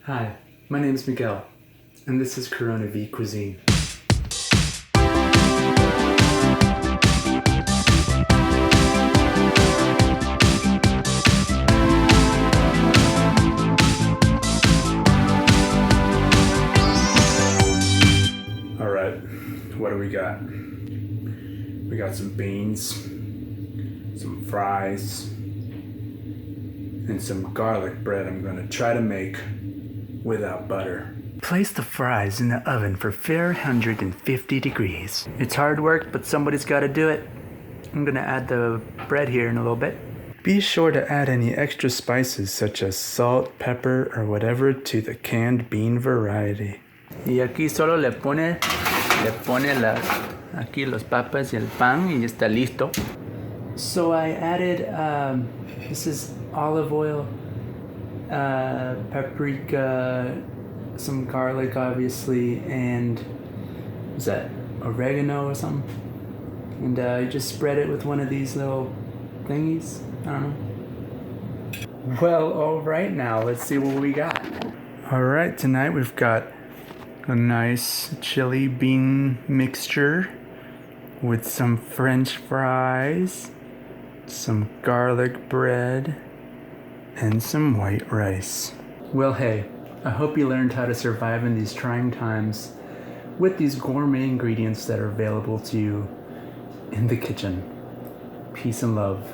Hi, my name is Miguel, and this is Corona V Cuisine. Alright, what do we got? We got some beans, some fries, and some garlic bread I'm gonna try to make without butter. Place the fries in the oven for 450 degrees. It's hard work, but somebody's gotta do it. I'm gonna add the bread here in a little bit. Be sure to add any extra spices such as salt, pepper, or whatever to the canned bean variety. Y aquí solo le pone aquí los papas y el pan y está listo. So I added, this is olive oil, paprika, some garlic obviously, and is that oregano or something? And I just spread it with one of these little thingies. I don't know. Well, alright, now let's see what we got. Alright, tonight we've got a nice chili bean mixture with some French fries, some garlic bread, and some white rice. Well, hey, I hope you learned how to survive in these trying times with these gourmet ingredients that are available to you in the kitchen. Peace and love.